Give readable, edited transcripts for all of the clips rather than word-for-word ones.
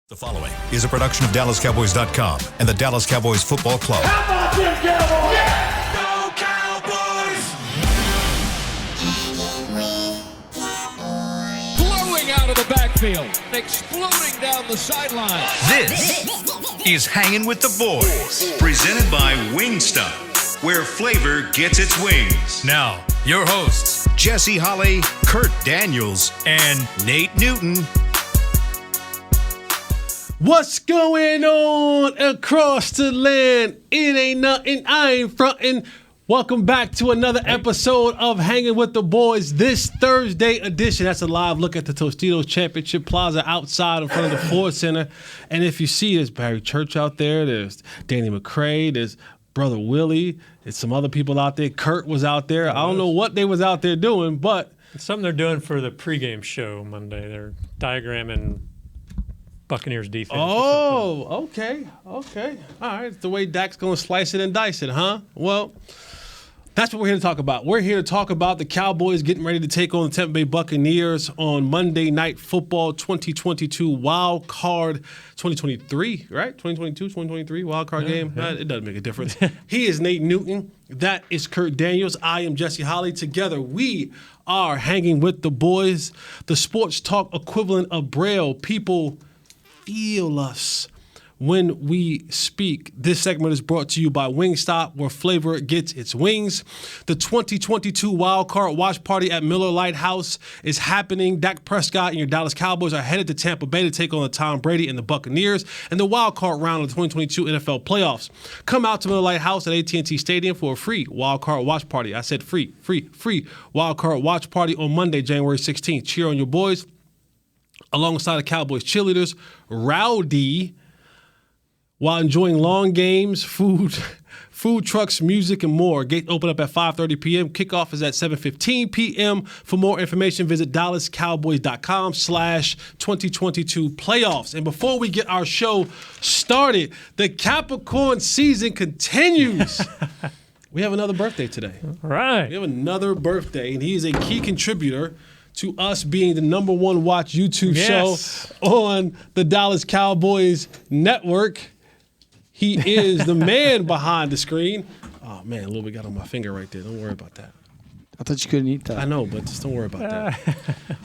The following is a production of DallasCowboys.com and the Dallas Cowboys Football Club. How about them Cowboys? Yeah! Go Cowboys! Blowing out of the backfield, exploding down the sideline. This is Hangin' with the Boys, presented by Wingstop, where flavor gets its wings. Now, your hosts, Jesse Holley, Kurt Daniels, and Nate Newton. What's going on across the land? It ain't nothing, I ain't frontin'. Welcome back to another episode of Hanging with the Boys. This Thursday edition, that's a live look at the Tostitos Championship Plaza outside in front of the Ford Center. And if you see, there's Barry Church out there, there's Danny McCray, there's Brother Willie, there's some other people out there. Kurt was out there. I don't know what they was out there doing, but It's something they're doing for the pregame show Monday. They're diagramming Buccaneers defense. Oh, okay. All right, it's the way Dak's going to slice it and dice it, huh? Well, that's what we're here to talk about. We're here to talk about the Cowboys getting ready to take on the Tampa Bay Buccaneers on Monday Night Football 2022 Wild Card 2023, right? 2022, 2023 Wild Card game. Yeah. It doesn't make a difference. He is Nate Newton. That is Kurt Daniels. I am Jesse Holley. Together, we are Hanging with the Boys, the sports talk equivalent of Braille. People feel us when we speak. This segment is brought to you by Wingstop, where flavor gets its wings. The 2022 Wild Card Watch Party at Miller Lite House is happening. Dak Prescott and your Dallas Cowboys are headed to Tampa Bay to take on the Tom Brady and the Buccaneers in the Wild Card round of the 2022 NFL playoffs. Come out to Miller Lite House at AT&T Stadium for a free Wild Card Watch Party. I said free Wild Card Watch Party on Monday, January 16th. Cheer on your boys alongside the Cowboys cheerleaders, rowdy, while enjoying long games, food trucks, music, and more. Gate open up at 5:30 p.m. Kickoff is at 7:15 p.m. For more information, visit DallasCowboys.com/2022 playoffs. And before we get our show started, the Capricorn season continues. We have another birthday today. All right. We have another birthday, and he is a key contributor to us being the number one watch YouTube show on the Dallas Cowboys network. He is the man behind the screen. Oh, man, a little bit got on my finger right there. Don't worry about that. I thought you couldn't eat that. I know, but just don't worry about that.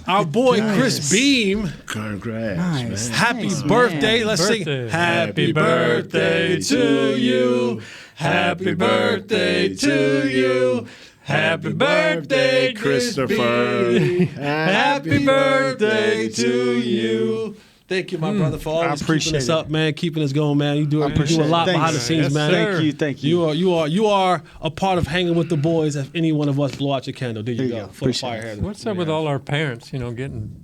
Our boy Chris Beam. Congrats, Nice. man. Happy Nice, birthday. man. Let's sing. Birthday. Happy birthday to you. Happy birthday to you. Happy birthday, Christopher. Beam. Happy birthday to you. Thank you, my brother, for always keeping appreciate us it. up, man. Keeping us going, man. You do a lot Thanks. behind the scenes, Yes, man. sir. Thank you. You are a part of Hanging with the Boys. If any one of us blow out your candle, there you go. For the Appreciate fire it. here. What's up with all our parents, getting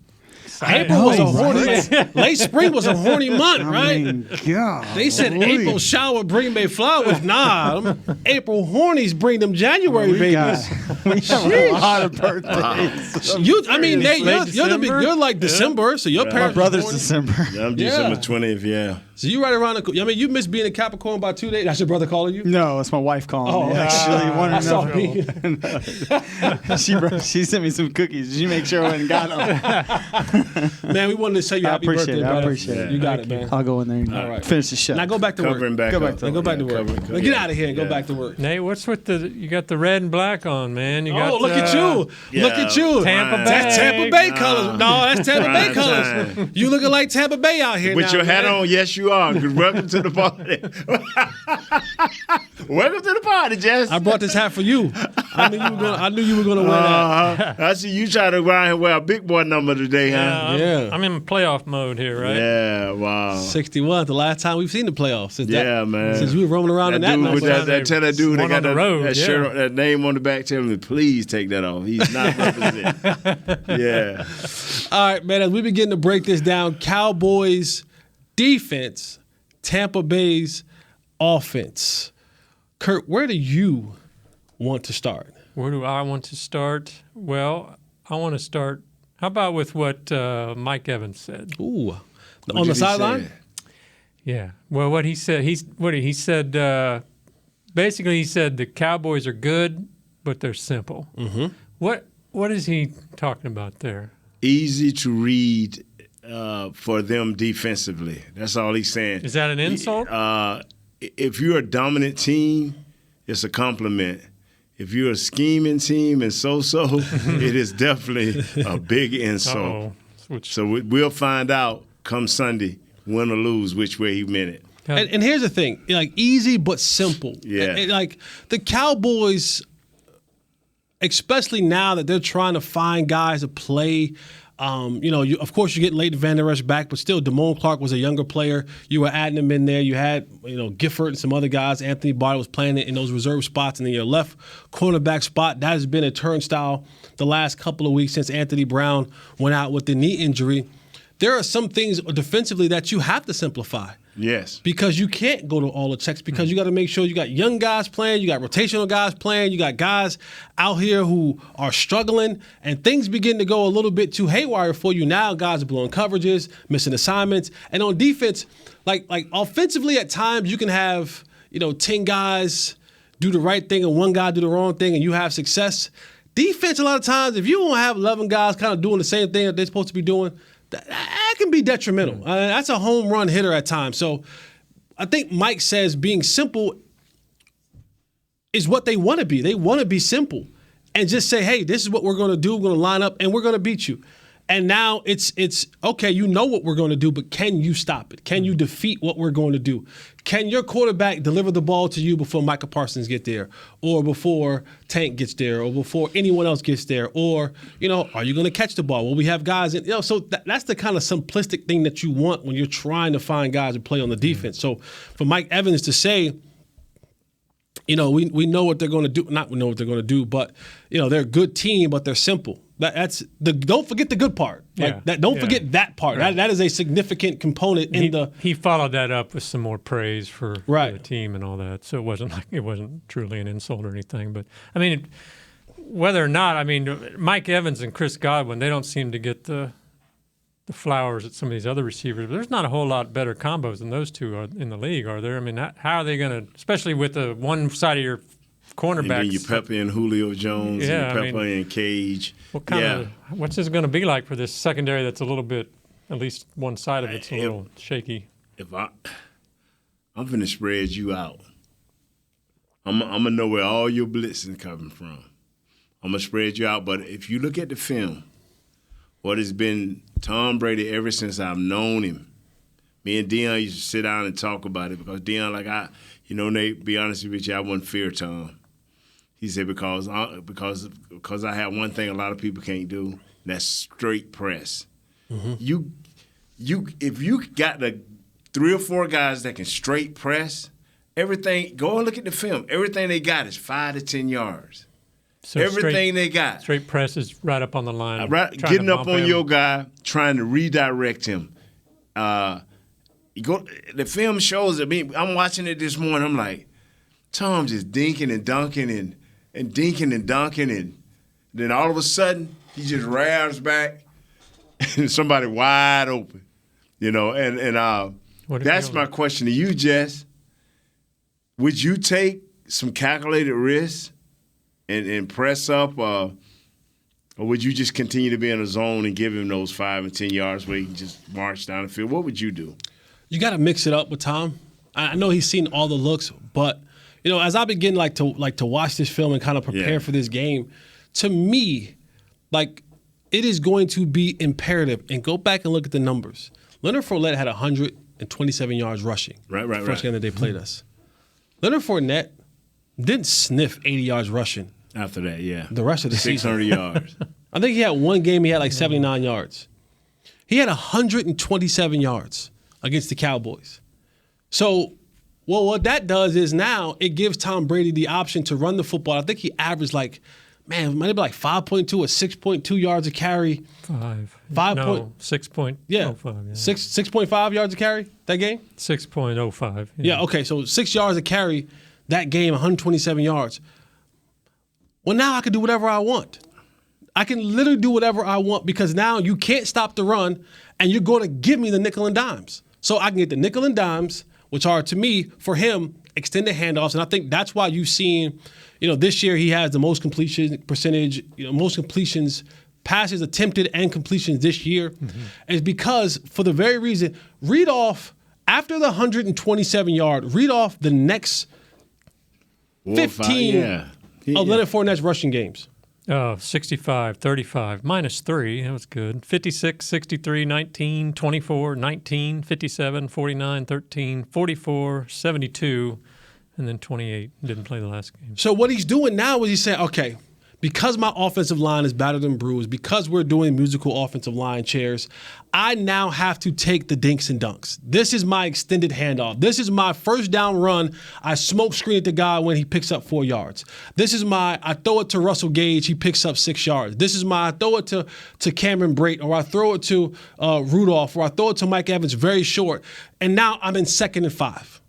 April was a Oh, horny. Late spring was a horny month, right? God. They said April shower bring May flowers. Nah, them April hornies bring them January babies. We have a lot of birthdays. You're like December, so your My parents. brother's horny. December. I'm December 20th, yeah. So you right around the. You miss being a Capricorn by 2 days. That's your brother calling you. No, it's my wife calling me. Actually, you want to know? She sent me some cookies. Did you make sure I went and got them? Man, we wanted to say you happy birthday, I brother. appreciate it. You got it, man. I'll go in there and right. finish the show. Now go back to Covering work. back Go up. back to- Go back to work. Covering- Now get out of here and go back to work. Nate, what's with you got the red and black on, man? You got Look at you. Yeah, Look at you. Tampa Bay. That's Tampa Bay Nah. colors. No, that's Tampa Bay Prime colors. time. You looking like Tampa Bay out here With now, your hat man. on, yes, you are. Welcome to the party. Welcome to the party, Jess. I brought this hat for you. I knew you were gonna wear that. I see you trying to go out here and wear a big boy number today, huh? Yeah. I'm in playoff mode here, right? Yeah, wow. 61. The last time we've seen the playoffs. Since Yeah, man. Since we were roaming around in that dude with number. tell that dude that One got on the that, road, that yeah. shirt, that name on the back, tell him to please take that off. He's not representing. Yeah. All right, man. As we begin to break this down, Cowboys defense, Tampa Bay's offense. Kurt, where do you want to start? Where do I want to start? Well, I want to start. How about with what Mike Evans said? Ooh, What on did the he sideline. say? Yeah. Well, what he said. He said. Basically, he said the Cowboys are good, but they're simple. Mm-hmm. What is he talking about there? Easy to read for them defensively. That's all he's saying. Is that an insult? If you're a dominant team, it's a compliment. If you're a scheming team and so-so, it is definitely a big insult. So we'll find out come Sunday, win or lose, which way he meant it. And here's the thing, like easy but simple. Yeah. Like the Cowboys, especially now that they're trying to find guys to play. Of course, you get late Vander Esch back, but still, Damone Clark was a younger player. You were adding him in there. You had, Gifford and some other guys. Anthony Barr was playing in those reserve spots. And then your left cornerback spot, that has been a turnstile the last couple of weeks since Anthony Brown went out with the knee injury. There are some things defensively that you have to simplify. Yes. Because you can't go to all the checks because you got to make sure you got young guys playing, you got rotational guys playing, you got guys out here who are struggling, and things begin to go a little bit too haywire for you. Now guys are blowing coverages, missing assignments. And on defense, like offensively at times you can have, 10 guys do the right thing and one guy do the wrong thing and you have success. Defense, a lot of times, if you don't have 11 guys kind of doing the same thing that they're supposed to be doing, that can be detrimental. That's a home run hitter at times. So I think Mike says being simple is what they want to be. They want to be simple and just say, hey, this is what we're going to do. We're going to line up and we're going to beat you. And now it's okay, you know what we're going to do, but can you stop it? Can you defeat what we're going to do? Can your quarterback deliver the ball to you before Micah Parsons gets there, or before Tank gets there, or before anyone else gets there? Or, are you going to catch the ball? Well, we have guys so that's the kind of simplistic thing that you want when you're trying to find guys to play on the defense. So for Mike Evans to say, we know what they're going to do. Not we know what they're going to do, but they're a good team, but they're simple. Don't forget the good part. Don't forget that part. Right. That is a significant component He followed that up with some more praise for the team and all that. So it wasn't truly an insult or anything. But I mean, whether or not, Mike Evans and Chris Godwin, they don't seem to get the flowers at some of these other receivers. But there's not a whole lot better combos than those two in the league, are there? I mean, how are they going to, especially with the one side of your cornerbacks? And then you pepper in Julio Jones, and you pepper in Cage. What's this going to be like for this secondary that's a little bit, at least one side of it's a little shaky? I'm finna spread you out. I'm gonna know where all your blitzing coming from. I'm gonna spread you out, but if you look at the film, what has been Tom Brady ever since I've known him. Me and Dion used to sit down and talk about it because Dion, Nate, be honest with you, I wouldn't fear Tom. He said because I have one thing a lot of people can't do, and that's straight press. Mm-hmm. If you got the 3 or 4 guys that can straight press, everything. Go and look at the film. Everything they got is 5 to 10 yards. So everything they got. Straight press is right up on the line. Getting up on your guy, trying to redirect him. The film shows it. I'm watching it this morning. I'm like, Tom just dinking and dunking and dinking and dunking, and then all of a sudden he just rams back and somebody wide open, and that's my question to you, Jess. Would you take some calculated risks and press up, or would you just continue to be in a zone and give him those 5 and 10 yards where he can just march down the field? What would you do? You got to mix it up with Tom. I know he's seen all the looks, but as I begin to watch this film and kind of prepare for this game, to me, it is going to be imperative. And go back and look at the numbers. Leonard Fournette had 127 yards rushing. Right. First game that they played us. Leonard Fournette didn't sniff 80 yards rushing. After that, yeah. The rest of the 600 season. yards. I think he had one game he had 79 yards. He had 127 yards against the Cowboys. So, what that does is now it gives Tom Brady the option to run the football. I think he averaged might be 5.2 or 6.2 yards a carry. 6.05. Yeah. 6.5 yards a carry that game? 6.05. Yeah, okay, so 6 yards a carry that game, 127 yards. Well, now I can do whatever I want. I can literally do whatever I want because now you can't stop the run and you're going to give me the nickel and dimes. So I can get the nickel and dimes, which are, to me, for him, extended handoffs. And I think that's why you've seen, this year he has the most completion percentage, most completions passes attempted and completions this year is because, for the very reason, read off, after the 127-yard, read off the next 15 of Leonard Fournette's rushing games. 65, 35, -3. That was good. 56, 63, 19, 24, 19, 57, 49, 13, 44, 72, and then 28. Didn't play the last game. So what he's doing now is he's saying, okay, because my offensive line is battered and bruised, because we're doing musical offensive line chairs, I now have to take the dinks and dunks. This is my extended handoff. This is my first down run. I smoke screen at the guy when he picks up 4 yards. This is I throw it to Russell Gage, he picks up 6 yards. This is I throw it to Cameron Brate, or I throw it to Rudolph, or I throw it to Mike Evans very short. And now I'm in 2nd and 5.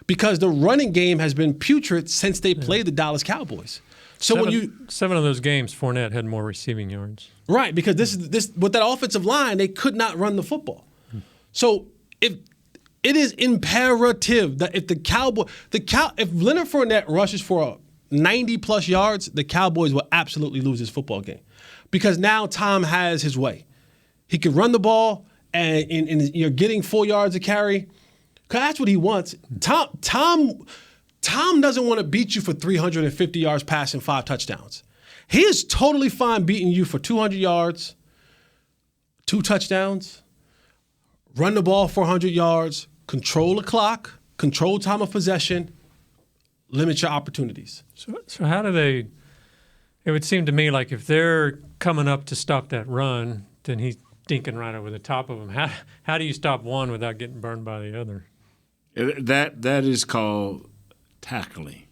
Because the running game has been putrid since they played the Dallas Cowboys. So seven of those games, Fournette had more receiving yards. Right, because this with that offensive line, they could not run the football. So if it is imperative that if if Leonard Fournette rushes for 90+ yards, the Cowboys will absolutely lose this football game, because now Tom has his way. He can run the ball, and you're getting 4 yards a carry, because that's what he wants. Tom doesn't want to beat you for 350 yards passing 5 touchdowns. He is totally fine beating you for 200 yards, 2 touchdowns, run the ball 400 yards, control the clock, control time of possession, limit your opportunities. So how do they – it would seem to me like if they're coming up to stop that run, then he's dinking right over the top of them. How do you stop one without getting burned by the other? That is called – tackling.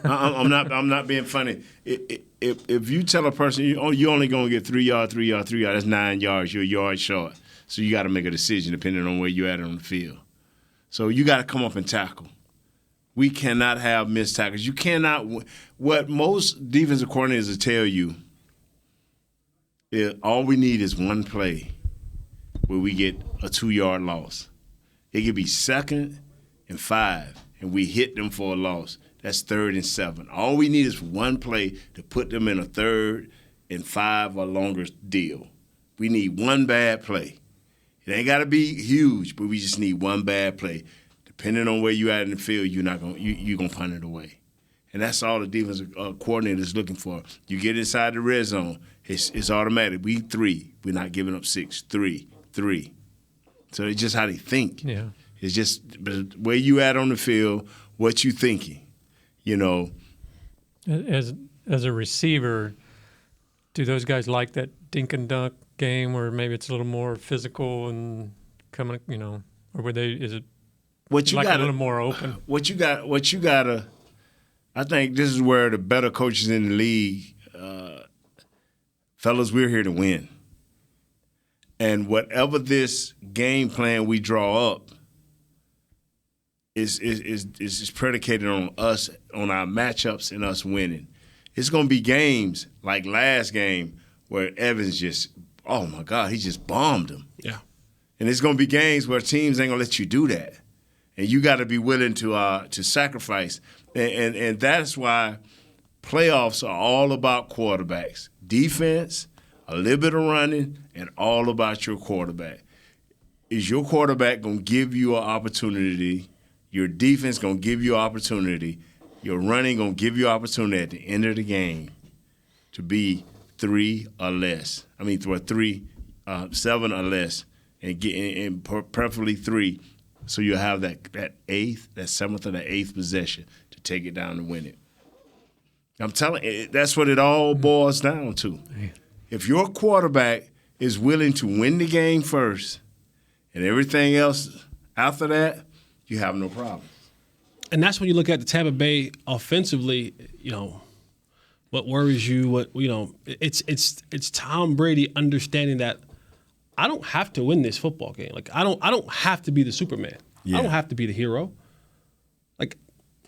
I'm not being funny. If you tell a person you're only going to get 3 yards, that's 9 yards. You're a yard short. So you got to make a decision depending on where you're at on the field. So you got to come up and tackle. We cannot have missed tackles. You cannot. What most defensive coordinators will tell you is all we need is one play where we get a 2-yard loss. It could be 2nd and 5. And we hit them for a loss. That's 3rd and 7. All we need is one play to put them in a 3rd and 5 or longer deal. We need one bad play. It ain't got to be huge, but we just need one bad play. Depending on where you at in the field, you're gonna punt it away. And that's all the defensive coordinator is looking for. You get inside the red zone, it's automatic. We 3. We're not giving up 6. 3. So it's just how they think. Yeah. It's just where you at on the field, what you thinking, As a receiver, do those guys like that dink and dunk game where maybe it's a little more physical and coming, or were they? Is it a little more open? What you gotta. I think this is where the better coaches in the league, fellas, we're here to win, and whatever this game plan we draw up is predicated on us, on our matchups and us winning. It's going to be games like last game where Evans just, oh, my God, he just bombed him. Yeah. And it's going to be games where teams ain't going to let you do that. And you got to be willing to sacrifice. And that's why playoffs are all about quarterbacks. Defense, a little bit of running, and all about your quarterback. Is your quarterback going to give you an opportunity? Your defense going to give you an opportunity. Your running going to give you an opportunity at the end of the game to be 3 or less. I mean, for 7 or less, and preferably 3, so you'll have that 7th or the 8th possession to take it down and win it. I'm telling you, that's what it all boils down to. If your quarterback is willing to win the game first and everything else after that, you have no problem. And that's when you look at the Tampa Bay offensively, what worries you, it's Tom Brady understanding that I don't have to win this football game. Like I don't have to be the Superman. Yeah. I don't have to be the hero. Like,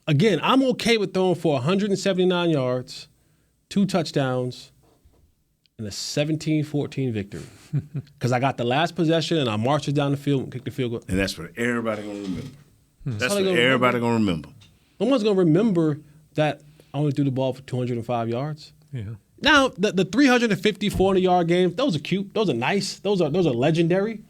again, I'm okay with throwing for 179 yards, 2 touchdowns, and a 17-14 victory. Because I got the last possession and I marched it down the field and kicked the field goal. And that's what everybody gonna remember. That's what everybody gonna remember. No one's gonna remember that I only threw the ball for 205 yards. Yeah. Now, the 350, 400-yard games, those are cute. Those are nice. Those are legendary.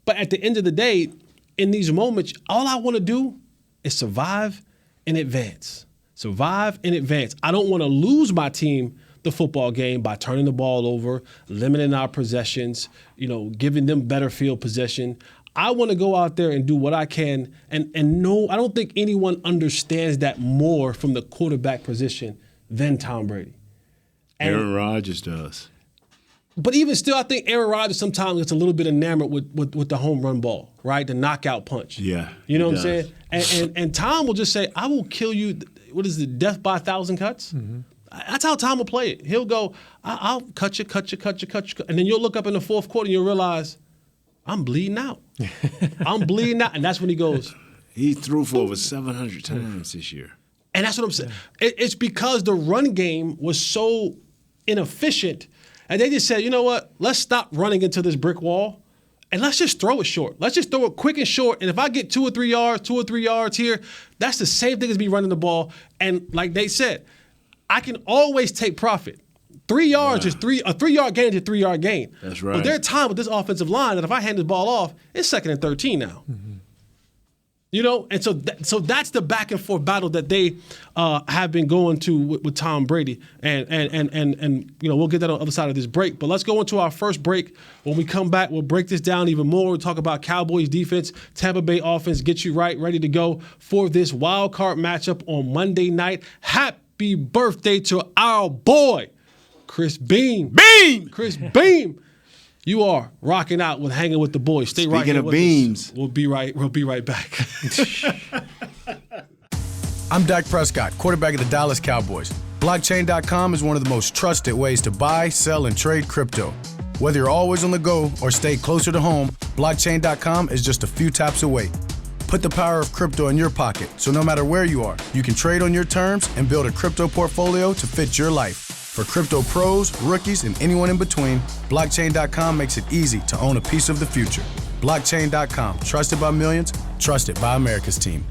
But at the end of the day, in these moments, all I want to do is survive and advance. Survive and advance. I don't want to lose my team the football game by turning the ball over, limiting our possessions, giving them better field possession. I want to go out there and do what I can. And no, I don't think anyone understands that more from the quarterback position than Tom Brady. Aaron Rodgers does. But even still, I think Aaron Rodgers sometimes gets a little bit enamored with the home run ball, right? The knockout punch. Yeah. You know what I'm saying? And Tom will just say, I will kill you. What is it? Death by 1,000 cuts? Mm-hmm. That's how Tom will play it. He'll go, I'll cut you. And then you'll look up in the fourth quarter and you'll realize, I'm bleeding out. I'm bleeding out. And that's when he goes. He threw for over 700 times this year. And that's what I'm saying. It's because the run game was so inefficient. And they just said, you know what? Let's stop running into this brick wall and let's just throw it short. Let's just throw it quick and short. And if I get 2 or 3 yards here, that's the same thing as me running the ball. And like they said, I can always take profit. 3 yards is a 3-yard gain is a 3-yard gain. That's right. But there are times with this offensive line that if I hand this ball off, it's 2nd and 13 now. Mm-hmm. And so that's the back and forth battle that they have been going to with Tom Brady, and we'll get that on the other side of this break. But let's go into our first break. When we come back, we'll break this down even more. We'll talk about Cowboys defense, Tampa Bay offense, get you right, ready to go for this wild card matchup on Monday night. Happy birthday to our boy, Chris Beam. Chris Beam. You are rocking out with Hanging with the Boys. Stay right here with beams. Us. We'll be right back. I'm Dak Prescott, quarterback of the Dallas Cowboys. Blockchain.com is one of the most trusted ways to buy, sell, and trade crypto. Whether you're always on the go or stay closer to home, Blockchain.com is just a few taps away. Put the power of crypto in your pocket, so no matter where you are, you can trade on your terms and build a crypto portfolio to fit your life. For crypto pros, rookies, and anyone in between, Blockchain.com makes it easy to own a piece of the future. Blockchain.com, trusted by millions, trusted by America's team.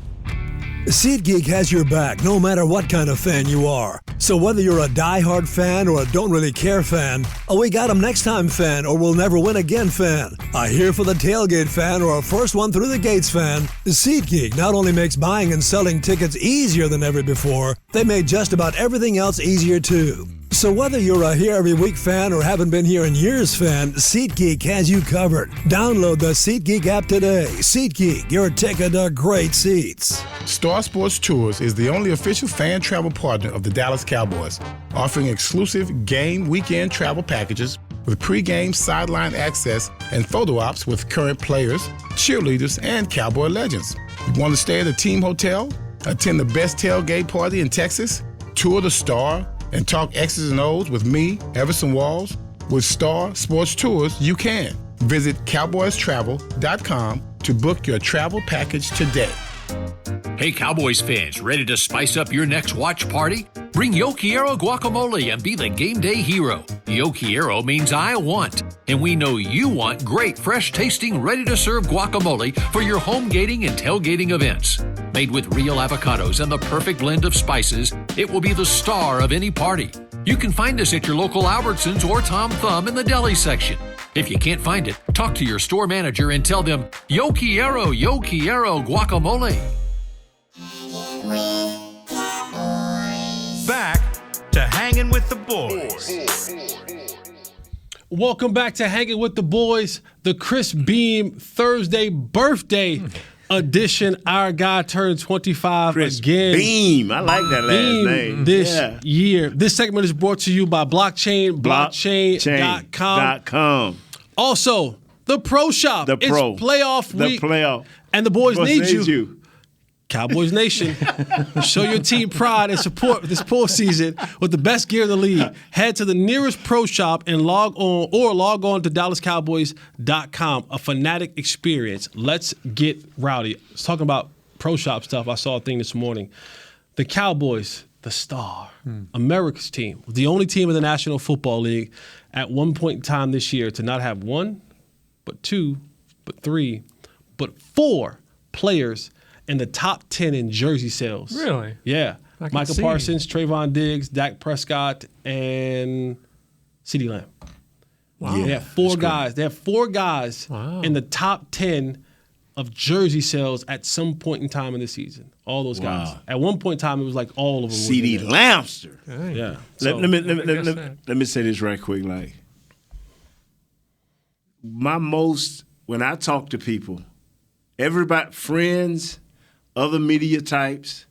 SeatGeek has your back no matter what kind of fan you are. So whether you're a diehard fan or a don't really care fan, a we got 'em next time fan or we'll never win again fan, a here for the tailgate fan or a first one through the gates fan, SeatGeek not only makes buying and selling tickets easier than ever before, they made just about everything else easier too. So whether you're a here every week fan or haven't been here in years fan, SeatGeek has you covered. Download the SeatGeek app today. SeatGeek, your ticket to great seats. Star Sports Tours is the only official fan travel partner of the Dallas Cowboys, offering exclusive game weekend travel packages with pre-game sideline access and photo ops with current players, cheerleaders, and Cowboy legends. You want to stay at a team hotel, attend the best tailgate party in Texas, tour the Star, and talk X's and O's with me, Everson Walls? With Star Sports Tours, you can. Visit cowboystravel.com to book your travel package today. Hey Cowboys fans, ready to spice up your next watch party? Bring Yo Quiero guacamole and be the game day hero. Yo Quiero means I want, and we know you want great, fresh-tasting, ready-to-serve guacamole for your home gating and tailgating events. Made with real avocados and the perfect blend of spices, it will be the star of any party. You can find us at your local Albertsons or Tom Thumb in the deli section. If you can't find it, talk to your store manager and tell them, Yo Quiero guacamole. Back to Hanging with the Boys. Welcome back to Hanging with the Boys, the Chris Beam Thursday birthday edition. Our guy turned 25 Chris again. Beam. I like that last name. This year. This segment is brought to you by blockchain.com. Also, the Pro Shop. It's playoff week. And the boys need you. Cowboys Nation, show your team pride and support this postseason with the best gear in the league. Head to the nearest Pro Shop and log on to DallasCowboys.com. A fanatic experience. Let's get rowdy. I was talking about Pro Shop stuff. I saw a thing this morning. The Cowboys, the star, America's team, the only team in the National Football League at one point in time this year to not have 1, but 2, but 3, but 4 players in the top 10 in jersey sales. Really? Yeah. Michael Parsons, Trayvon Diggs, Dak Prescott, and CeeDee Lamb. Wow. They have four guys. They have four guys in the top 10 of jersey sales at some point in time in the season. All those guys. At one point in time, it was like all of them. CeeDee Lambster. Yeah. Let me say this right quick. Like, when I talk to people, everybody, friends, other media types,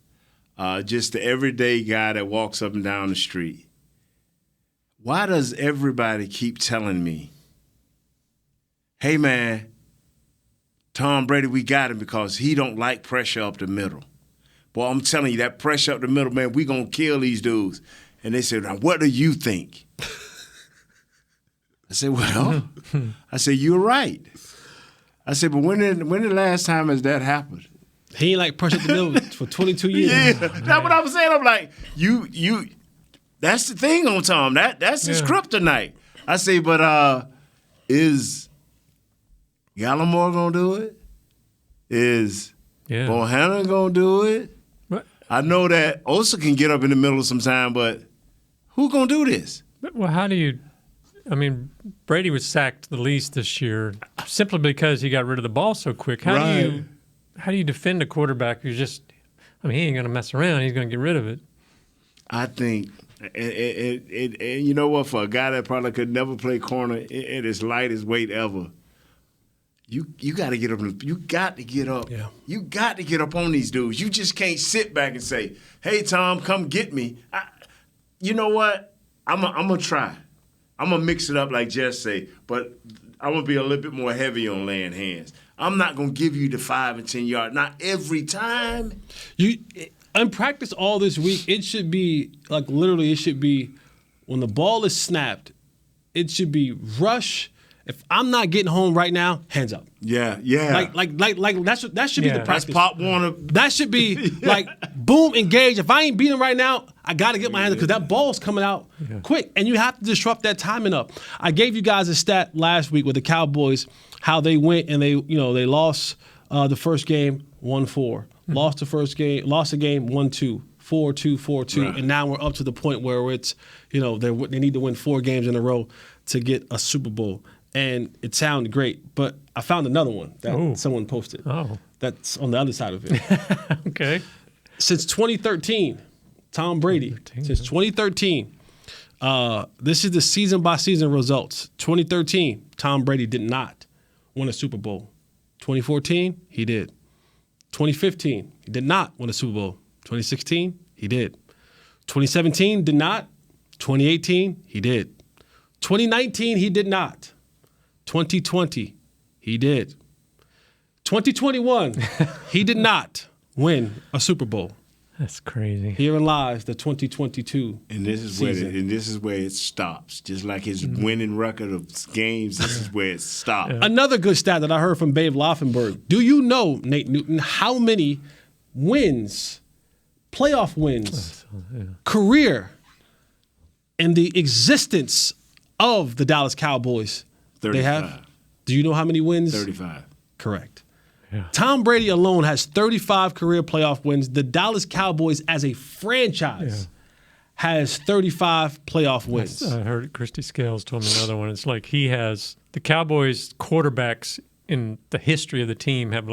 just the everyday guy that walks up and down the street. Why does everybody keep telling me, hey, man, Tom Brady, we got him because he don't like pressure up the middle. Boy, I'm telling you, that pressure up the middle, man, we going to kill these dudes. And they said, now, what do you think? I said, well, you're right. I said, but when the last time has that happened? He ain't like pressure up the middle for 22 years. Yeah, that's what I'm saying. I'm like, you. That's the thing on Tom. That's his kryptonite. I say, but is Gallimore gonna do it? Is Bohannon gonna do it? What? I know that Osa can get up in the middle sometime, but who gonna do this? Well, how do you? I mean, Brady was sacked the least this year simply because he got rid of the ball so quick. How do you defend a quarterback who's just? I mean, he ain't gonna mess around. He's gonna get rid of it. I think. And you know what? For a guy that probably could never play corner at his lightest weight ever, you got to get up. You got to get up. Yeah. You got to get up on these dudes. You just can't sit back and say, "Hey, Tom, come get me." You know what? I'm gonna try. I'm gonna mix it up like Jess say, but I'm gonna be a little bit more heavy on laying hands. I'm not gonna give you the 5 and 10 yard. Not every time. In practice all this week, it should be, like literally it should be, when the ball is snapped, it should be rush. If I'm not getting home right now, hands up. Yeah. Like that should be the practice. That's Pop Warner. That should be like, boom, engage. If I ain't beating right now, I got to get my hands up because that ball's coming out quick. And you have to disrupt that timing up. I gave you guys a stat last week with the Cowboys, how they went and they lost the first game 1-4. Lost the game 1-2, 4-2, 4-2, right. And now we're up to the point where it's, they need to win 4 games in a row to get a Super Bowl. And it sounded great, but I found another one that someone posted. Oh. That's on the other side of it. Okay. Since 2013, Tom Brady, since 2013, this is the season-by-season results. 2013, Tom Brady did not win a Super Bowl. 2014, he did. 2015, he did not win a Super Bowl. 2016, he did. 2017, did not. 2018, he did. 2019, he did not. 2020, he did. 2021, he did not win a Super Bowl. That's crazy. Herein lies the 2022 and this is where it stops. Just like his winning record of games, this is where it stops. Another good stat that I heard from Babe Laufenberg. Do you know, Nate Newton, how many wins, playoff wins, career, in the existence of the Dallas Cowboys 35. They have? Do you know how many wins? 35. Correct. Yeah. Tom Brady alone has 35 career playoff wins. The Dallas Cowboys as a franchise has 35 playoff wins. I heard Christy Scales told me another one. It's like he has – the Cowboys quarterbacks in the history of the team have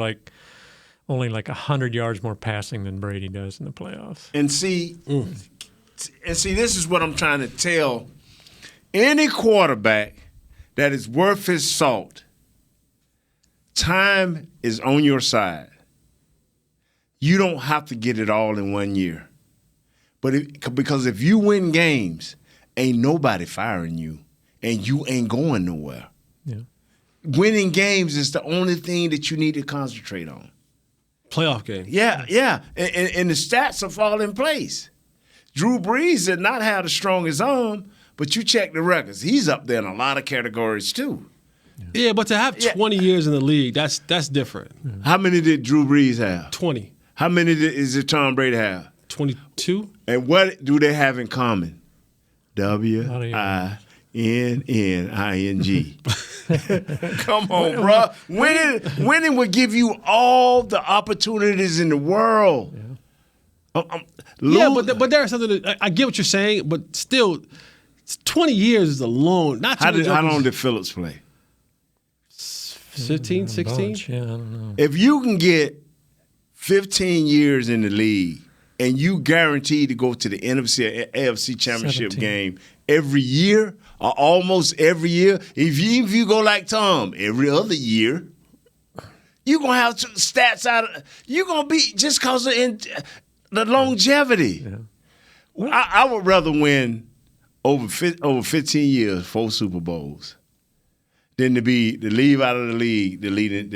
only 100 yards more passing than Brady does in the playoffs. And see, this is what I'm trying to tell any quarterback that is worth his salt. Time is on your side. You don't have to get it all in 1 year. Because if you win games, ain't nobody firing you, and you ain't going nowhere. Yeah. Winning games is the only thing that you need to concentrate on. Playoff game. Yeah. And the stats will fall in place. Drew Brees did not have the strongest arm, but you check the records. He's up there in a lot of categories too. Yeah, but to have 20 years in the league, that's different. How many did Drew Brees have? 20. How many did Tom Brady have? 22. And what do they have in common? WINNING. Come on, bro. Winning will give you all the opportunities in the world. Yeah, but there's something that I get what you're saying, but still, 20 years is a long. Not how long did Phillips play? 15, 16? Yeah, I don't know. If you can get 15 years in the league and you guaranteed to go to the NFC or AFC championship 17. game every year or almost every year, if you go like Tom every other year, you're going to have stats out of – you're going to be – just because of the longevity. Yeah. I would rather win over 15 years, 4 Super Bowls, than to leave out of the league, the leading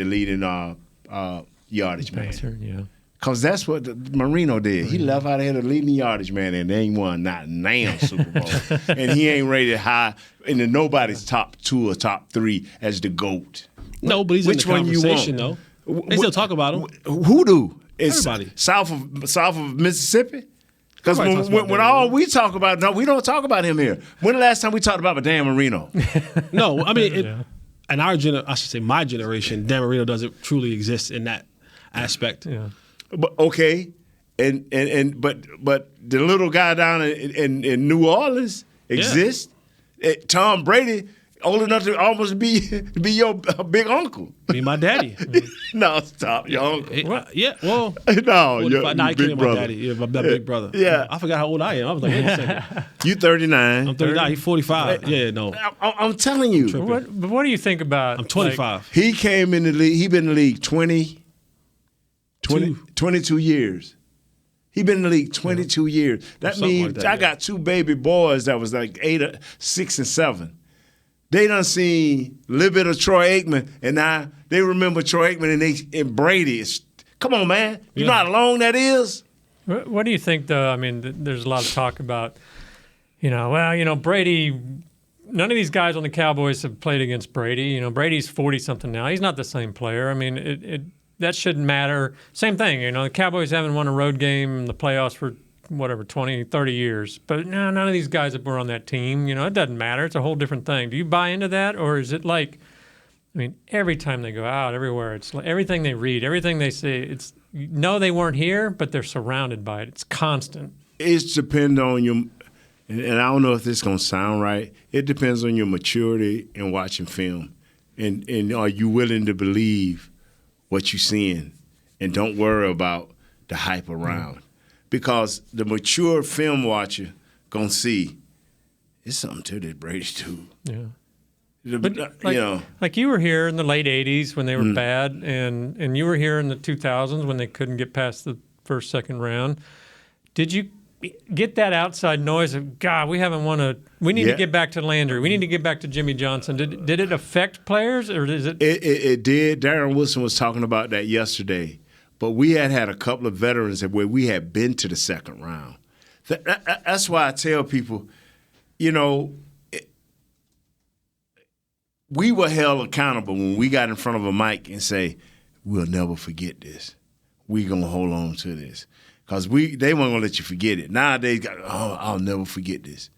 yardage man. Yeah. Because that's what Marino did. He left out of here the leading yardage man, and they ain't won not damn Super Bowl. And he ain't rated high in nobody's top 2 or top 3 as the GOAT. No, but he's Which in the one you conversation, want? though. They still talk about him. Who do? Everybody. South of Mississippi? Because when all we talk about, no, we don't talk about him here. When the last time we talked about Dan Marino? No, I mean, in our I should say my generation, Dan Marino doesn't truly exist in that aspect. Yeah. But okay, but the little guy down in New Orleans exists. Yeah. Tom Brady, old enough to almost be your big uncle. Be my daddy. No, stop, your uncle. Yeah, well, no, your he big can't brother. My daddy. Yeah, my big brother. Yeah, I forgot how old I am. I was like, wait a second. You 39. I'm 39. He's 45. Yeah, no. I'm telling you. But what do you think about? I'm 25. He came in the league. He been in the league 22 years. He been in the league 22 years. That means I got 2 baby boys that was like 6 and 7. They done seen a little bit of Troy Aikman, and now they remember Troy Aikman and Brady. Come on, man. You know how long that is? What do you think, though? I mean, there's a lot of talk about, Brady. None of these guys on the Cowboys have played against Brady. Brady's 40-something now. He's not the same player. I mean, that shouldn't matter. Same thing, the Cowboys haven't won a road game in the playoffs for, 20, 30 years. But no, none of these guys that were on that team, it doesn't matter. It's a whole different thing. Do you buy into that? Or is it like, every time they go out, everywhere, it's like everything they read, everything they say, they weren't here, but they're surrounded by it. It's constant. It depends on your, and I don't know if this is going to sound right, it depends on your maturity in watching film. And are you willing to believe what you're seeing and don't worry about the hype around. Because the mature film watcher going to see it's something to this Brady too. Yeah. Like you were here in the late 80s when they were bad, and you were here in the 2000s when they couldn't get past the first, second round. Did you get that outside noise of, God, we haven't won we need to get back to Landry. We need to get back to Jimmy Johnson. Did it affect players, or is it? It did. Darren Wilson was talking about that yesterday. But we had a couple of veterans where we had been to the second round. That's why I tell people, we were held accountable when we got in front of a mic and say, we'll never forget this. We're going to hold on to this. Because they weren't going to let you forget it. Nowadays, I'll never forget this.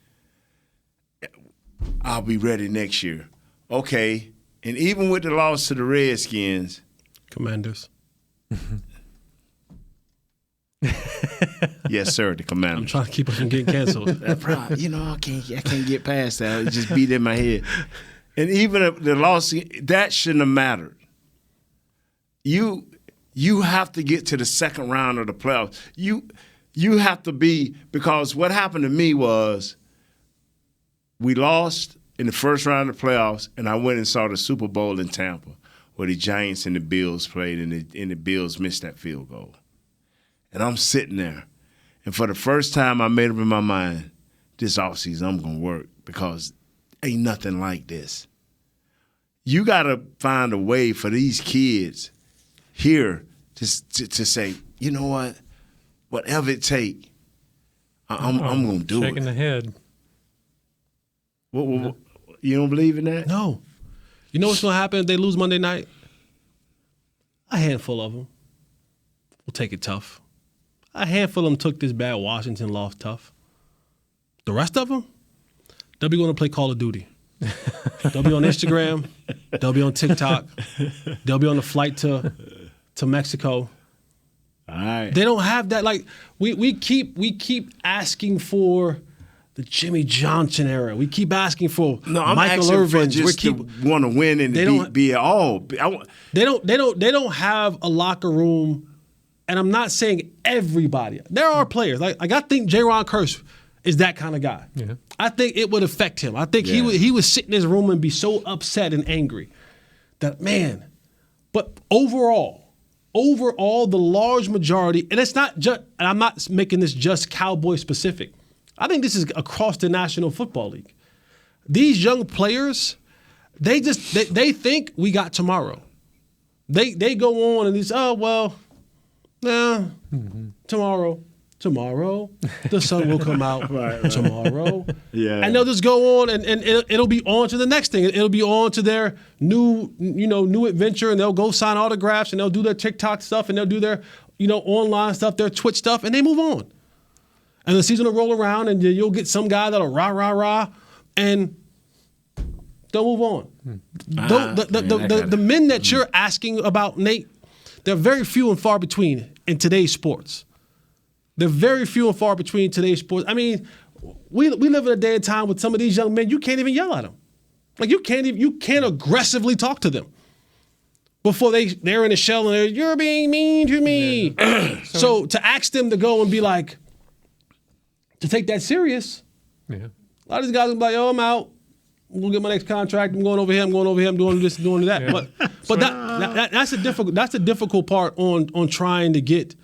I'll be ready next year. Okay. And even with the loss to the Redskins. Commanders. Yes, sir, the Commanders. I'm trying to keep us from getting canceled. I can't get past that. It just beat in my head. And even the loss, that shouldn't have mattered. You have to get to the second round of the playoffs. You have to be, because what happened to me was we lost in the first round of the playoffs, and I went and saw the Super Bowl in Tampa where the Giants and the Bills played, and the Bills missed that field goal. And I'm sitting there, and for the first time I made up in my mind, this offseason I'm going to work because ain't nothing like this. You got to find a way for these kids here to say, you know what, whatever it take, I'm going to do it. Shaking the head. What, you don't believe in that? No. You know what's going to happen if they lose Monday night? A handful of them will take it tough. A handful of them took this bad Washington loss tough. The rest of them, they'll be going to play Call of Duty. They'll be on Instagram. They'll be on TikTok. They'll be on the flight to Mexico. All right. They don't have that. Like we keep asking for the Jimmy Johnson era. We keep asking for Michael Irvin. We keep want to win and be it all. They don't have a locker room, and I'm not saying everybody. There are players like I think J-Ron Kearse is that kind of guy. Yeah. I think it would affect him. I think he would sit in his room and be so upset and angry that man. But overall, the large majority, and it's not just, and I'm not making this just Cowboy specific. I think this is across the National Football League. These young players, they think we got tomorrow. They go on and tomorrow the sun will come out. Right. Tomorrow. Yeah. And they'll just go on and it'll be on to the next thing. It'll be on to their new adventure, and they'll go sign autographs, and they'll do their TikTok stuff, and they'll do their online stuff, their Twitch stuff, and they move on. And the season will roll around, and you'll get some guy that'll rah, and they'll move on. The men that you're asking about, Nate, they're very few and far between in today's sports. They're very few and far between in today's sports. I mean, we live in a day and time with some of these young men, you can't even yell at them. Like you can't aggressively talk to them before they're in a shell and you're being mean to me. Yeah. So to ask them to go and be like, to take that serious, a lot of these guys will be like, I'm out. I'm gonna get my next contract. I'm going over here. I'm doing this, doing that. Yeah. But that's a difficult part on trying to get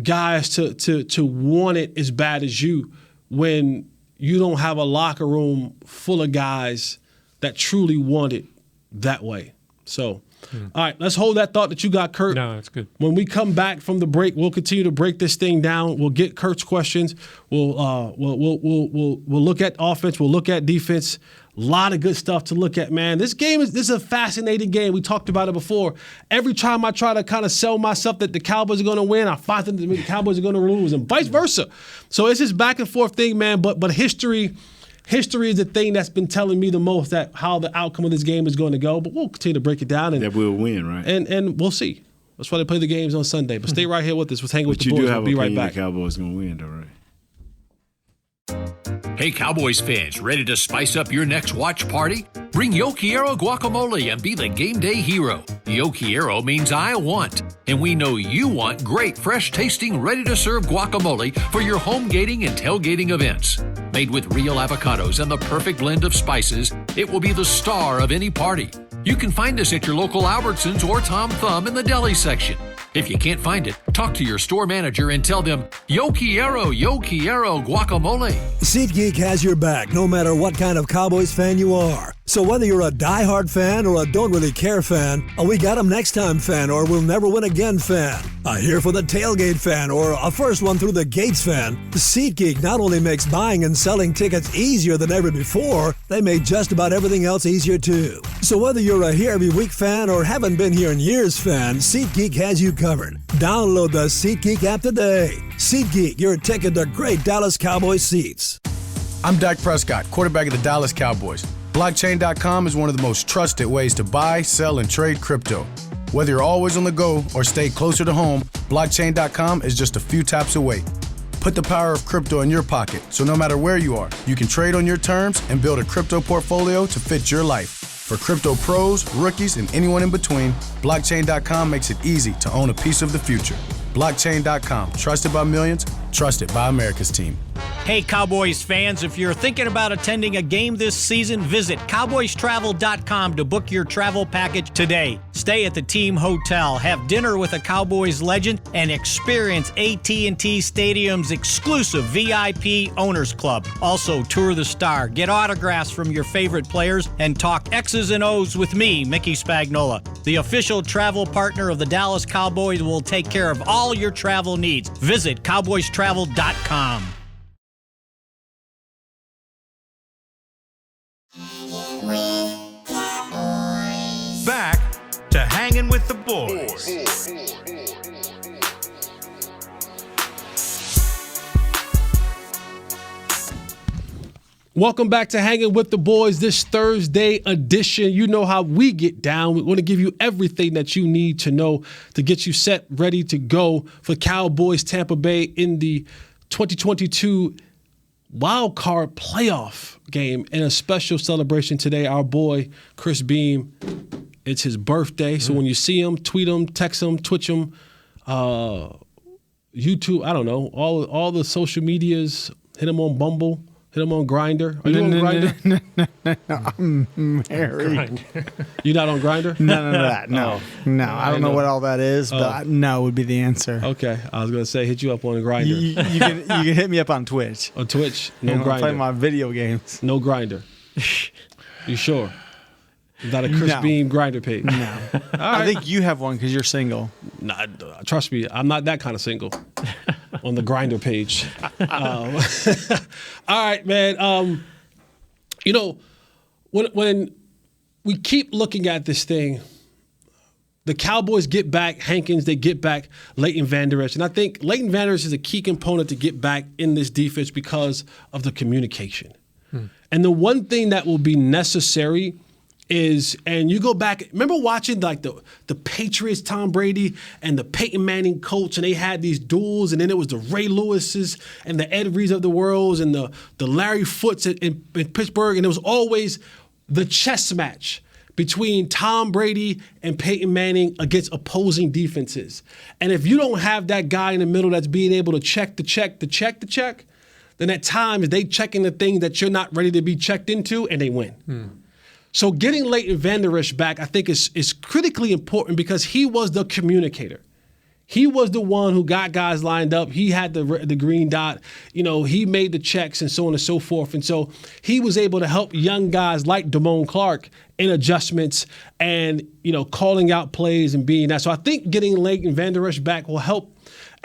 guys to want it as bad as you when you don't have a locker room full of guys that truly want it that way. So, all right, let's hold that thought that you got, Kurt. No, that's good. When we come back from the break, we'll continue to break this thing down. We'll get Kurt's questions. We'll look at offense. We'll look at defense. A lot of good stuff to look at, man. This is a fascinating game. We talked about it before. Every time I try to kind of sell myself that the Cowboys are going to win, I find that the Cowboys are going to lose, and vice versa. So it's this back and forth thing, man. But history is the thing that's been telling me the most that how the outcome of this game is going to go. But we'll continue to break it down. And that we'll win, right? And we'll see. That's why they play the games on Sunday. But stay right here with us. Let's hang with the boys. We'll be right back. The Cowboys going to win, though, right? Hey, Cowboys fans, ready to spice up your next watch party? Bring Yo Quiero guacamole and be the game day hero. Yo Quiero means I want, and we know you want great, fresh-tasting, ready-to-serve guacamole for your home gating and tailgating events. Made with real avocados and the perfect blend of spices, it will be the star of any party. You can find us at your local Albertsons or Tom Thumb in the deli section. If you can't find it, talk to your store manager and tell them, Yo Quiero guacamole. SeatGeek has your back no matter what kind of Cowboys fan you are. So whether you're a diehard fan or a don't really care fan, a we got 'em next time fan or we'll never win again fan, a here for the tailgate fan or a first one through the gates fan, SeatGeek not only makes buying and selling tickets easier than ever before, they made just about everything else easier too. So whether you're a here every week fan or haven't been here in years fan, SeatGeek has you covered. Download the SeatGeek app today. SeatGeek, your ticket to great Dallas Cowboys seats. I'm Dak Prescott, quarterback of the Dallas Cowboys. Blockchain.com is one of the most trusted ways to buy, sell, and trade crypto. Whether you're always on the go or stay closer to home, Blockchain.com is just a few taps away. Put the power of crypto in your pocket, so no matter where you are, you can trade on your terms and build a crypto portfolio to fit your life. For crypto pros, rookies, and anyone in between, Blockchain.com makes it easy to own a piece of the future. Blockchain.com, trusted by millions, trusted by America's team. Hey, Cowboys fans, if you're thinking about attending a game this season, visit cowboystravel.com to book your travel package today. Stay at the team hotel, have dinner with a Cowboys legend, and experience AT&T Stadium's exclusive VIP Owners Club. Also, tour the Star, get autographs from your favorite players, and talk X's and O's with me, Mickey Spagnola. The official travel partner of the Dallas Cowboys will take care of all your travel needs. Visit cowboystravel.com. Back to Hanging with the Boys. Welcome back to Hanging with the Boys, this Thursday edition. You know how we get down. We want to give you everything that you need to know to get you set, ready to go for Cowboys Tampa Bay in the 2022 wild card playoff game. And a special celebration today, our boy Kearse Beam. It's his birthday. So when you see him, tweet him, text him, Twitch him, YouTube, I don't know, all the social medias, hit him on Bumble. Hit him on Grindr. Are you on Grindr? No, I'm married. You're not on Grindr? None of that. No. No. I don't know what all that is, but no would be the answer. Okay. I was going to say hit you up on Grindr. You can hit me up on Twitch. On Twitch? No Grindr. Play my video games. No Grindr. You sure? Not a Kearse Beam Grindr page. No. I think you have one because you're single. Nah, trust me, I'm not that kind of single. On the Grindr page. All right, man. You know, when we keep looking at this thing, the Cowboys get back Hankins, they get back Leighton Vander Esch. And I think Leighton Vander Esch is a key component to get back in this defense because of the communication. And the one thing that will be necessary is, and you go back, remember watching like the Patriots, Tom Brady, and the Peyton Manning coach, and they had these duels, and then it was the Ray Lewis's and the Ed Reeds of the worlds and the Larry Foots in Pittsburgh, and it was always the chess match between Tom Brady and Peyton Manning against opposing defenses. And if you don't have that guy in the middle that's being able to check, then at times they checking the things that you're not ready to be checked into, and they win. So getting Leighton Vander Esch back, I think, is critically important because he was the communicator. He was the one who got guys lined up. He had the green dot. You know, he made the checks and so on and so forth. And so he was able to help young guys like Damone Clark in adjustments and, you know, calling out plays and being that. So I think getting Leighton Vander Esch back will help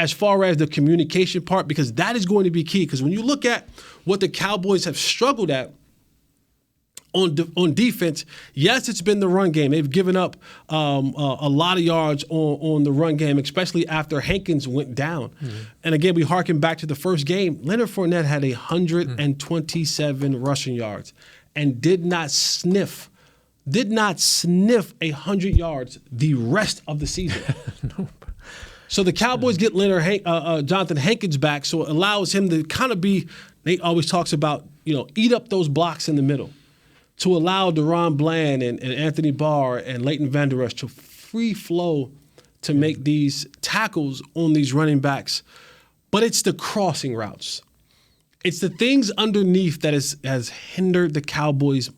as far as the communication part, because that is going to be key. Because when you look at what the Cowboys have struggled at, on defense, yes, it's been the run game. They've given up a lot of yards on the run game, especially after Hankins went down. And again, we harken back to the first game. Leonard Fournette had 127 rushing yards and did not sniff 100 yards the rest of the season. So the Cowboys get Jonathan Hankins back, so it allows him to kind of be, Nate always talks about, you know, eat up those blocks in the middle, to allow Deron Bland and Anthony Barr and Leighton Vander Esch to free flow to make these tackles on these running backs. But it's the crossing routes. It's the things underneath that has hindered the Cowboys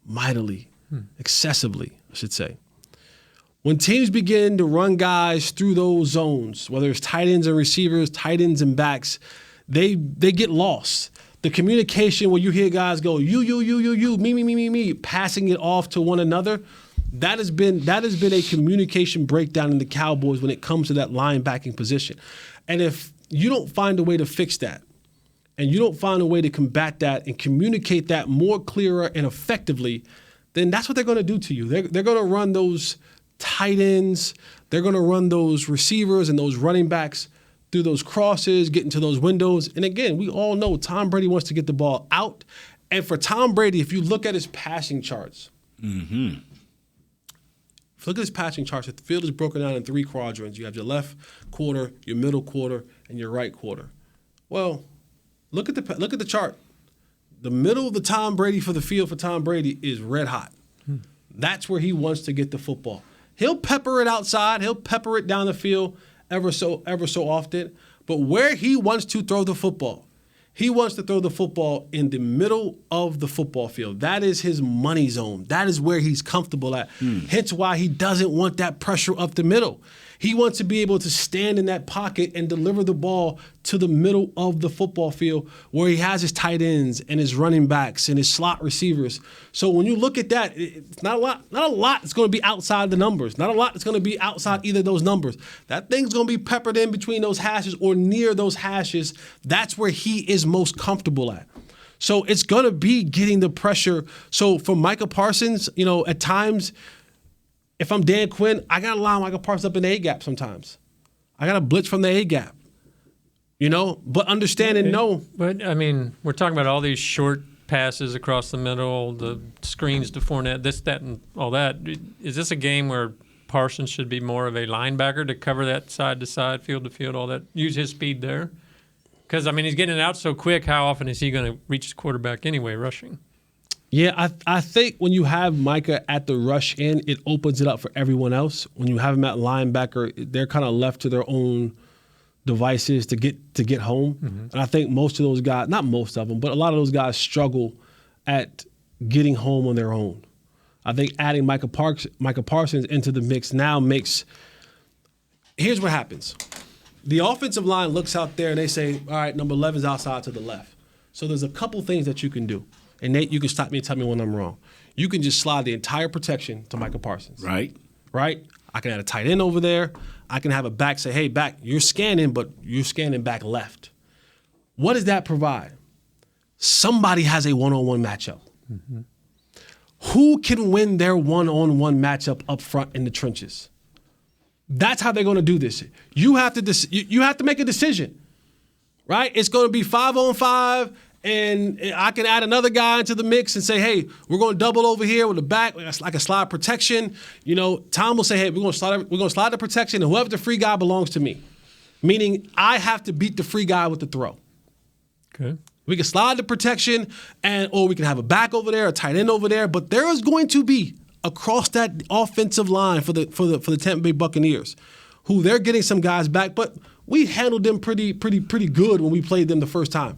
mightily, excessively, I should say. When teams begin to run guys through those zones, whether it's tight ends and receivers, tight ends and backs, they get lost. The communication where you hear guys go, you, me, passing it off to one another, that has been a communication breakdown in the Cowboys when it comes to that linebacking position. And if you don't find a way to fix that, and you don't find a way to combat that and communicate that more clearer and effectively, then that's what they're going to do to you. They're going to run those tight ends, they're going to run those receivers and those running backs through those crosses, get into those windows. And again, we all know Tom Brady wants to get the ball out. And for Tom Brady, if you look at his passing charts, if you look at his passing charts, the field is broken down in 3 quadrants. You have your left quarter, your middle quarter, and your right quarter. Well, look at the chart. The middle of the Tom Brady for the field for Tom Brady is red hot. That's where he wants to get the football. He'll pepper it outside. He'll pepper it down the field ever so often. But where he wants to throw the football, he wants to throw the football in the middle of the football field. That is his money zone. That is where he's comfortable at. Hence why he doesn't want that pressure up the middle. He wants to be able to stand in that pocket and deliver the ball to the middle of the football field where he has his tight ends and his running backs and his slot receivers. So when you look at that, it's not a lot that's going to be outside the numbers. Not a lot that's going to be outside either of those numbers. That thing's going to be peppered in between those hashes or near those hashes. That's where he is most comfortable at. So it's going to be getting the pressure. So for Micah Parsons, you know, at times, if I'm Dan Quinn, I got to line Micah Parsons up in the A-gap sometimes. I got to blitz from the A-gap, you know, but understand and know. But, I mean, we're talking about all these short passes across the middle, the screens to Fournette, this, that, and all that. Is this a game where Parsons should be more of a linebacker to cover that side to side, field to field, all that, use his speed there? Because, I mean, he's getting it out so quick. How often is he going to reach his quarterback anyway, rushing? Yeah, I think when you have Micah at the rush end, it opens it up for everyone else. When you have him at linebacker, they're kind of left to their own devices to get home. Mm-hmm. And I think most of those guys, not most of them, but a lot of those guys struggle at getting home on their own. I think adding Micah Parsons into the mix now makes – here's what happens. The offensive line looks out there and they say, all right, number 11 is outside to the left. So there's a couple things that you can do. And Nate, you can stop me and tell me when I'm wrong. You can just slide the entire protection to Micah Parsons. Right. I can add a tight end over there. I can have a back say, hey, back, you're scanning, but you're scanning back left. What does that provide? Somebody has a one-on-one matchup. Mm-hmm. Who can win their one-on-one matchup up front in the trenches? That's how they're going to do this. You have to make a decision, right? It's going to be 5-on-5, and I can add another guy into the mix and say, hey, we're going to double over here with the back, like a slide protection. You know, Tom will say, hey, we're going to slide the protection, and whoever the free guy belongs to me. Meaning I have to beat the free guy with the throw. Okay. We can slide the protection, or we can have a back over there, a tight end over there, but there is going to be across that offensive line for the Tampa Bay Buccaneers, who they're getting some guys back, but we handled them pretty good when we played them the first time.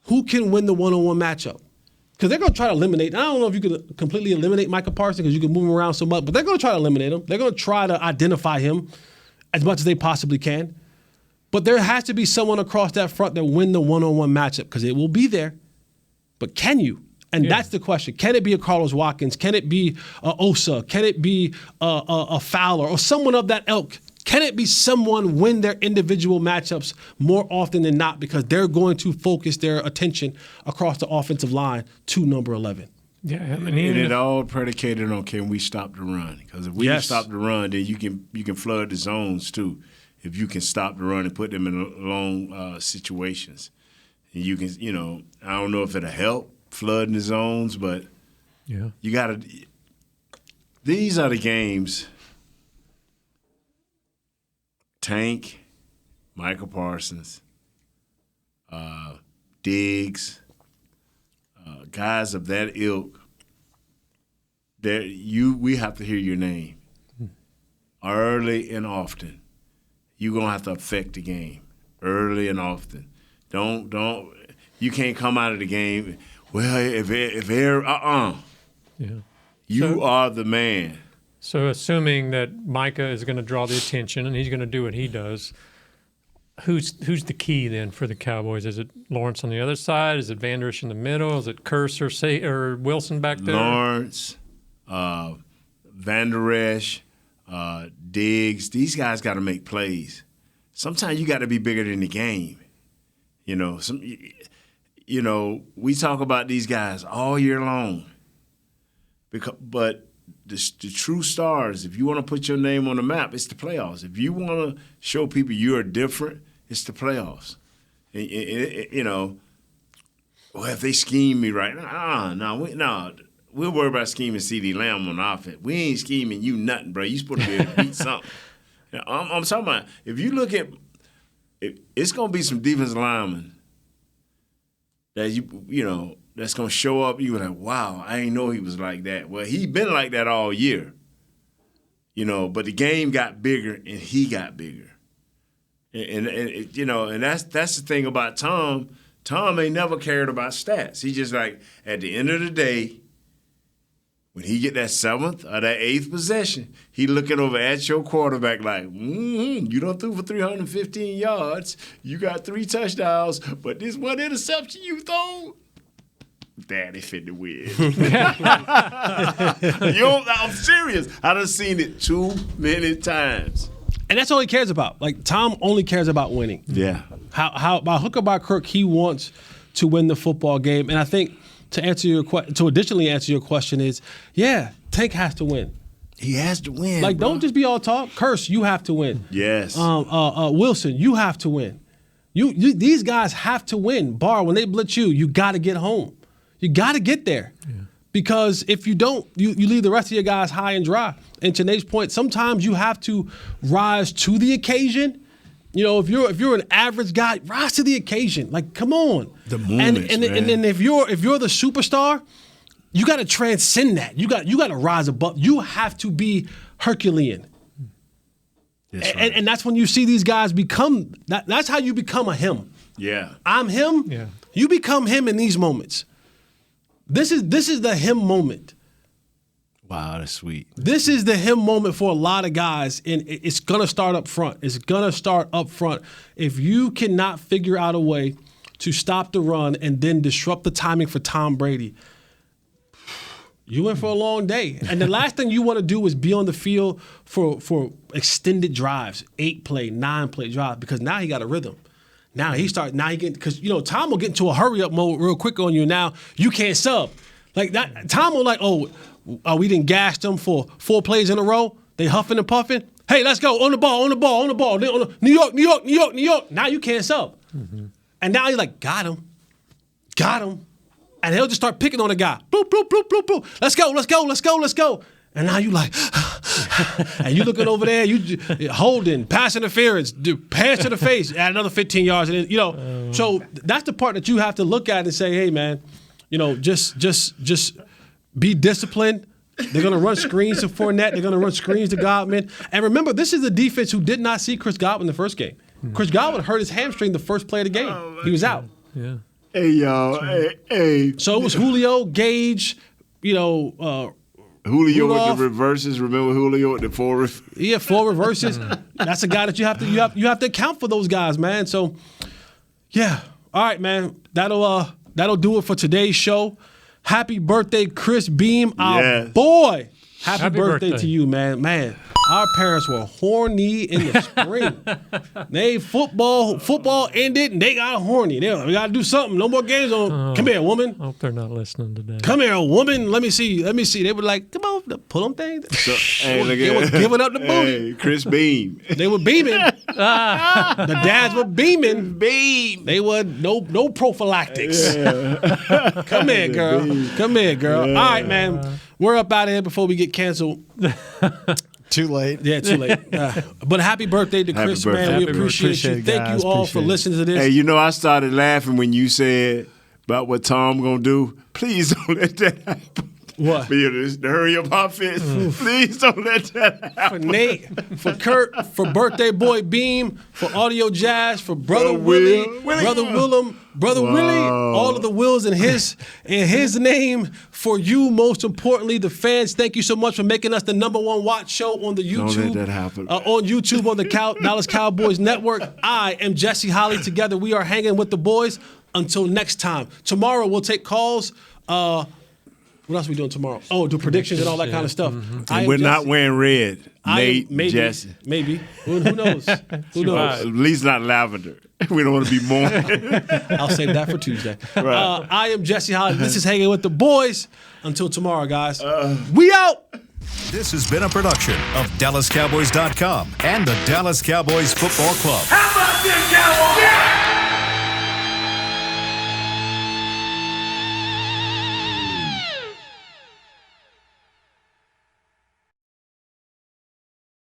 Who can win the one-on-one matchup? Because they're going to try to eliminate. I don't know if you could completely eliminate Micah Parsons because you can move him around so much, but they're going to try to eliminate him. They're going to try to identify him as much as they possibly can. But there has to be someone across that front that win the one-on-one matchup because it will be there. But can you? And that's the question. Can it be a Carlos Watkins? Can it be a Osa? Can it be a Fowler or someone of that ilk? Can it be someone win their individual matchups more often than not because they're going to focus their attention across the offensive line to number 11? Yeah, I mean, and it all predicated on can we stop the run? Because if we can stop the run, then you can flood the zones too. If you can stop the run and put them in long situations, and you can, I don't know if it'll help flooding the zones, but you got to. These are the games. Tank, Micah Parsons, Diggs, guys of that ilk. We have to hear your name early and often. You're gonna have to affect the game early and often. Don't. You can't come out of the game. Well, if you are the man. So assuming that Micah is going to draw the attention and he's going to do what he does, who's the key then for the Cowboys? Is it Lawrence on the other side? Is it Vander Esch in the middle? Is it Kearse or Wilson back there? Lawrence, Vander Esch, Diggs. These guys got to make plays. Sometimes you got to be bigger than the game. We talk about these guys all year long. But the true stars, if you want to put your name on the map, it's the playoffs. If you want to show people you're different, it's the playoffs. Well, if they scheme me right, we'll worry about scheming CeeDee Lamb on offense. We ain't scheming you nothing, bro. You supposed to be able to beat something. I'm talking about if you look at it's going to be some defensive linemen that that's going to show up. You're like, wow, I didn't know he was like that. Well, he been like that all year, but the game got bigger and he got bigger. And that's the thing about Tom. Tom ain't never cared about stats. He just like, at the end of the day, when he get that 7th or that 8th possession, he looking over at your quarterback like, you done threw for 315 yards. You got 3 touchdowns, but this one interception you throw, Daddy finna win. I'm serious. I done seen it too many times. And that's all he cares about. Like, Tom only cares about winning. Yeah. How by hook or by crook, he wants to win the football game. And I think to additionally answer your question is, Tank has to win. He has to win. Like, don't just be all talk. Kearse, you have to win. Yes. Wilson, you have to win. These guys have to win. Bar, when they blitz you got to get home. You got to get there. Yeah. Because if you don't, you leave the rest of your guys high and dry. And to Nate's point, sometimes you have to rise to the occasion. You know, if you're an average guy, rise to the occasion. Like, come on. The moments, and then if you're the superstar, you got to transcend that. You got to rise above. You have to be Herculean. That's right. And that's when you see these guys become. That's how you become a him. Yeah. I'm him. Yeah. You become him in these moments. This is the him moment. Wow, that's sweet. This is the him moment for a lot of guys, and it's gonna start up front. It's gonna start up front. If you cannot figure out a way to stop the run and then disrupt the timing for Tom Brady, you in for a long day. And the last thing you want to do is be on the field for extended drives, 8-play, 9-play drives, because now he got a rhythm. Now he getting, because Tom will get into a hurry up mode real quick on you. Now you can't sub like that. Tom will we didn't gas them for 4 plays in a row. They huffing and puffing. Hey, let's go on the ball. New York. Now you can't sub, and now you're like, got him, and he'll just start picking on the guy. Bloop, bloop, bloop, bloop, bloop. Let's go. And now you like, and you looking over there, you holding, pass interference, pass to the face, add another 15 yards, and then, so that's the part that you have to look at and say, hey man, just be disciplined. They're gonna run screens to Fournette, they're gonna run screens to Godwin, and remember, this is the defense who did not see Chris Godwin the first game. Chris Godwin hurt his hamstring the first play of the game. He was out. Yeah. Hey y'all, hey. So it was Julio, Gage, Julio Rudolph. with the reverses. Remember Julio with the 4 Yeah, 4 reverses. That's a guy that you have to account for those guys, man. So, yeah. All right, man. That'll do it for today's show. Happy birthday, Chris Beam, our boy. Happy birthday to you, man. Man, our parents were horny in the spring. They football ended and they got horny. We got to do something. No more games on. Come here, woman. I hope they're not listening today. Come here, woman. Let me see. They were like, come on, pull them things. They were giving up the booty. Hey, Chris Beam. They were beaming. The dads were beaming. Beam. They were no prophylactics. Yeah. Come here, girl. Come here, girl. Yeah. All right, man. We're up out of here before we get canceled. Too late. Yeah, too late. But happy birthday to Chris, man. We appreciate you. Thank you all for listening to this. Hey, I started laughing when you said about what Tom going to do. Please don't let that happen. What? The hurry up offense. Please don't let that happen. For Nate, for Kurt, for birthday boy Beam, for Audio Jazz, for Brother Willie, Brother Willem, Brother Willie, all of the Wills in his name. For you, most importantly, the fans, thank you so much for making us the #1 watch show on the YouTube. Don't let that happen. On YouTube on the Dallas Cowboys Network. I am Jesse Holly. Together we are hanging with the boys. Until next time. Tomorrow we'll take calls. What else are we doing tomorrow? Oh, do predictions and all that kind of stuff. And we're not wearing red. Nate, Jesse. Maybe. Who knows? Who knows? At least not lavender. We don't want to be mourning. I'll save that for Tuesday. Right. I am Jesse Holly. This is Hanging with the Boys. Until tomorrow, guys. We out. This has been a production of DallasCowboys.com and the Dallas Cowboys Football Club. How about this, Cowboys? Yeah!